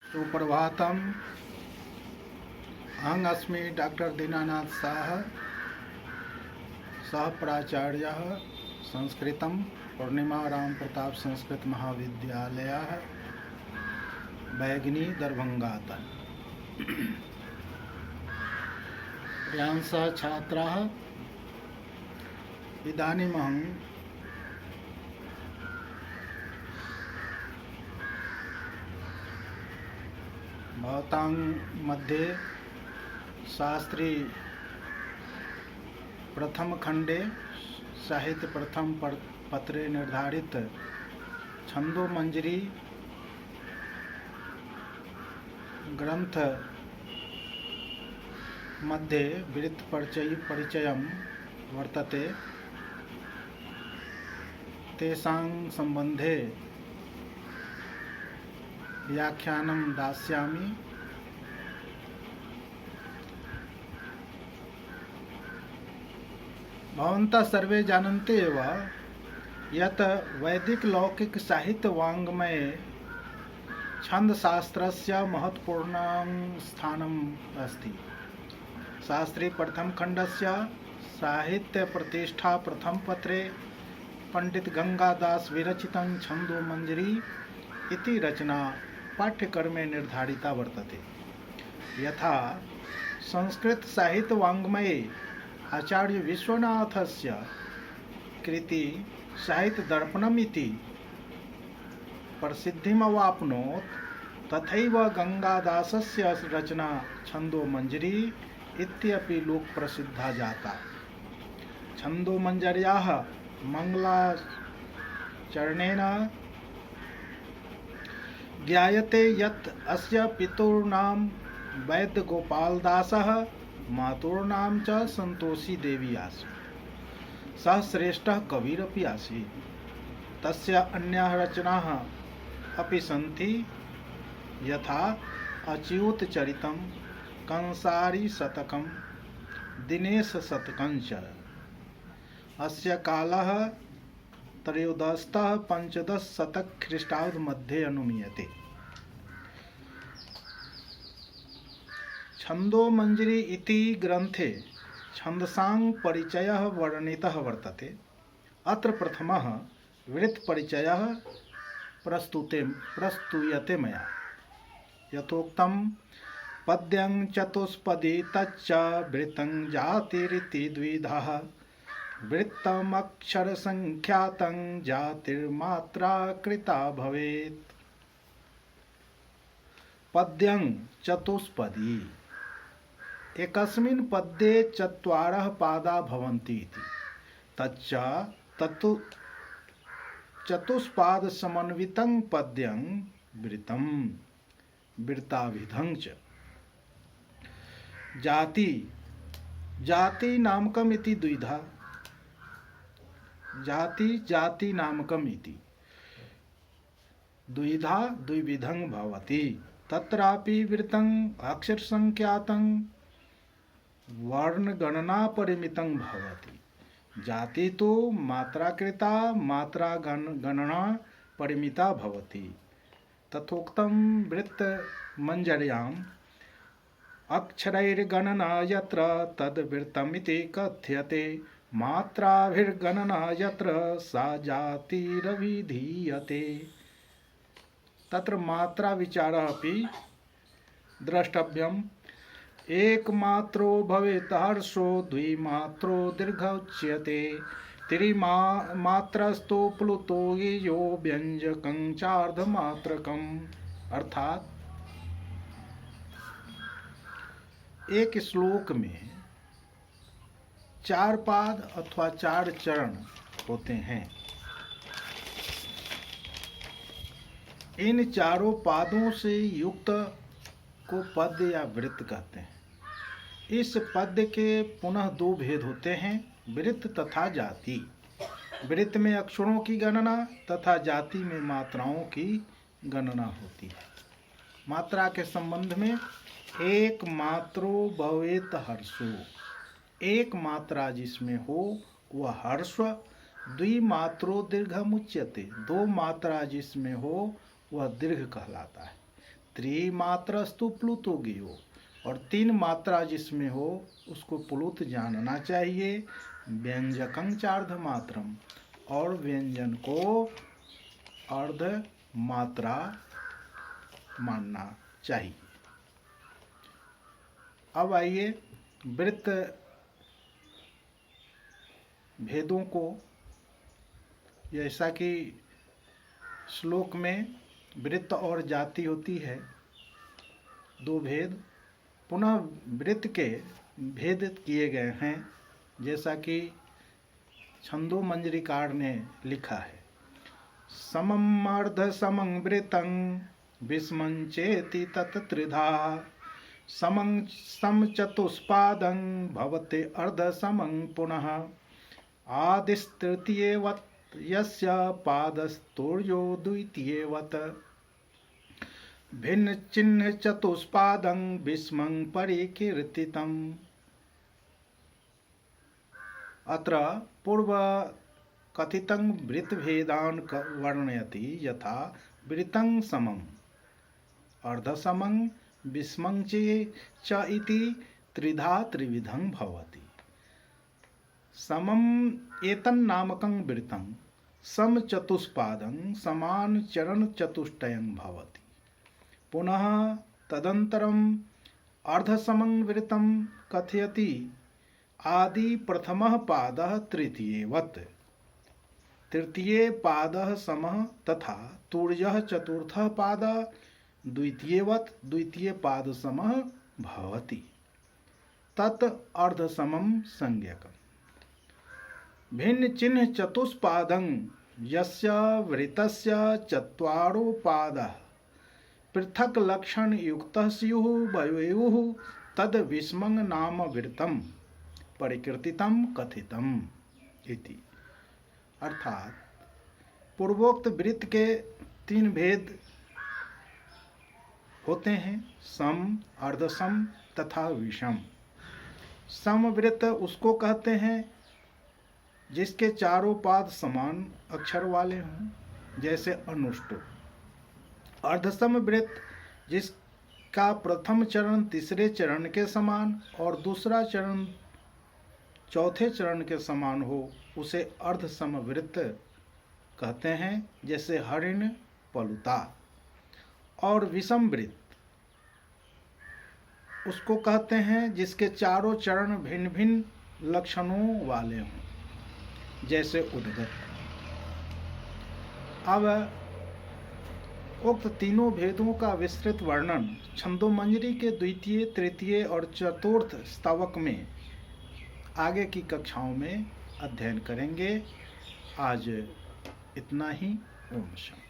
सुप्रभातम। अहं अस्मि डॉक्टर दीनानाथ साह, सह प्राचार्य संस्कृत पूर्णिमा राम प्रताप संस्कृत महाविद्यालय बैगनी दरभंगातः। प्रियांशः छात्राः, इदानीमहं भवतां मध्ये शास्त्री प्रथम खंडे साहित्य प्रथम पत्रे निर्धारित छंदो मंजरी ग्रंथ मध्ये परिचयं वर्तते। तेषां संबंधे व्याख्यानं दास्यामि। भवन्तः सर्वे जानन्ति एव यत् वैदिक लौकिक साहित्य वाङ्मये छन्दशास्त्रस्य महत्वपूर्णं स्थानम् अस्ति। शास्त्री प्रथम खण्डस्य साहित्य प्रतिष्ठा प्रथम पत्रे पंडित गंगादास विरचितं छन्दो मंजरी इति रचना पाठ्यक्रमे निर्धारिता वर्तते। यथा संस्कृत साहित्य वाङ्मये आचार्य विश्वनाथस्य कृति साहित्य दर्पणम् इति प्रसिद्धिमवाप्नोत्, तथैव गंगादासस्य रचना छन्दो मंजरी इत्यपि लोकप्रसिद्धा जाता। छन्दो मंजर्याः मंगलाचरणेन ज्ञायते यत् अस्य पितॄणां वैद्यगोपालदासः, मातॄणां च संतोषी देवी आसीत्। सः श्रेष्ठः कविरपि आसीत्। तस्य अन्याः रचनाः अपि सन्ति, यथा अच्युतचरितं, कंसारीशतकं, दिनेशशतकं च। अस्य कालः त्रयोदशतः पंचदश शतक ख्रीष्टाब्द मध्ये अनुमीयते। छन्दो मंजरी इति ग्रंथे छन्दसां परिचयः वर्णितः वर्तते। अत्र प्रथमः वृत्तपरिचयः प्रस्तूयते मया। यथोक्तं पद्यं चतुष्पदी तच्च वृत्तं जातिरिति द्विधः। वृत्तमक्षरसंख्यातं जातिर्मात्रा कृता भवेत्। पद्यं चतुष्पदी, एकस्मिन् पद्ये चत्वारः पादा भवन्ति इति। तच्च चतुष्पाद समन्वितं पद्यं वृत्तं वृत्ताभिधं च। जाति नामकम् इति द्विधा। जाति नामकम् इति द्विधा द्विविधं भवति। तत्रापि वृत्तं अक्षरसंख्यातं वर्णगणनापरिमितं भवति। जाति तो मात्राकृता मात्रागणना परिमिता भवति। तथोक्तं वृत्तमंजर्याम् अक्षरैर्गणना यत्र तद्वृत्तमिति कथ्यते। मात्राभिर्गणना यत्र सा जातिरभिधीयते। तत्र मात्रा विचारः अपि द्रष्टव्यम्। एकमात्रो भवेत् हर्षो, द्विमात्रो दीर्घ उच्यते, त्रिमात्रस्तु प्लुतो यो व्यंजकं चार्धमात्रकम्। अर्थात एक श्लोक में 4 पाद अथवा 4 चरण होते हैं। इन चारों पादों से युक्त को पद्य या वृत्त कहते हैं। इस पद्य के पुनः 2 भेद होते हैं, वृत्त तथा जाति। वृत्त में अक्षरों की गणना तथा जाति में मात्राओं की गणना होती है। मात्रा के संबंध में एक मात्रो भवेत हर्षो, एक मात्रा जिसमें हो वह हर्ष। द्विमात्रो दीर्घमुच्यते, 2 मात्रा जिसमें हो वह दीर्घ कहलाता है। त्रिमात्रस्तु प्लुतो गियो, और 3 मात्रा जिसमें हो उसको प्लुत जानना चाहिए। व्यंजकं चार्ध मात्रम, और व्यंजन को अर्ध मात्रा मानना चाहिए। अब आइए वृत्त भेदों को, जैसा कि श्लोक में वृत्त और जाति होती है, 2 भेद, पुनः वृत्त के भेद किए गए हैं, जैसा कि छंदो मंजरीकार ने लिखा है। समम अर्ध समं वृतं विस्मं चेति तत् त्रिधा, समं सम चतुष्पादं भवते अर्ध समं पुनः, आदिस्तृतीयवत् यस्य पादस्तोर्यो द्वितीयवत्, भिन्न चिन्ह चतुष्पादं विस्मं परिकीर्तितम्। अत्र पूर्व कथितं वृत्तभेदान् वर्णयति, यथा वृत्तं समम् अर्धसमं विस्मं च इति त्रिधा त्रिविधं भवति। समम् एतन्नामकं वृत्तं समचतुष्पादं समानचरणचतुष्टयं भवति। पुनः तदनन्तरम् अर्धसमं वृत्तं कथयति, आदि प्रथमः पादः तृतीयवत्, तृतीये पादः समः, तथा तूर्यः चतुर्थः पादः द्वितीयवत्, द्वितीय पाद समः भवति। तत् अर्धसमं संज्ञकम्। भिन्न चिन्ह चतुष्पादं यस्य वृत्तस्य चत्वारो पादः पृथक् लक्षण युक्तः स्युः वयोः, तद् विस्मं नाम वृत्तं परिकीर्तितं कथितम् इति। अर्थात पूर्वोक्त वृत्त के 3 भेद होते हैं, सम, अर्धसम तथा विषम। समवृत्त उसको कहते हैं जिसके चारों पाद समान अक्षर वाले हों, जैसे अनुष्टु। अर्धसम वृत्त जिसका प्रथम चरण तीसरे चरण के समान और दूसरा चरण चौथे चरण के समान हो, उसे अर्धसम वृत्त कहते हैं, जैसे हरिण, पलुता। और विषम वृत्त उसको कहते हैं जिसके चारों चरण भिन्न भिन्न लक्षणों वाले हों, जैसे उद्गत। अब उक्त तीनों भेदों का विस्तृत वर्णन छंदोमंजरी के द्वितीय, तृतीय और चतुर्थ स्तवक में आगे की कक्षाओं में अध्ययन करेंगे। आज इतना ही। ओम शांति।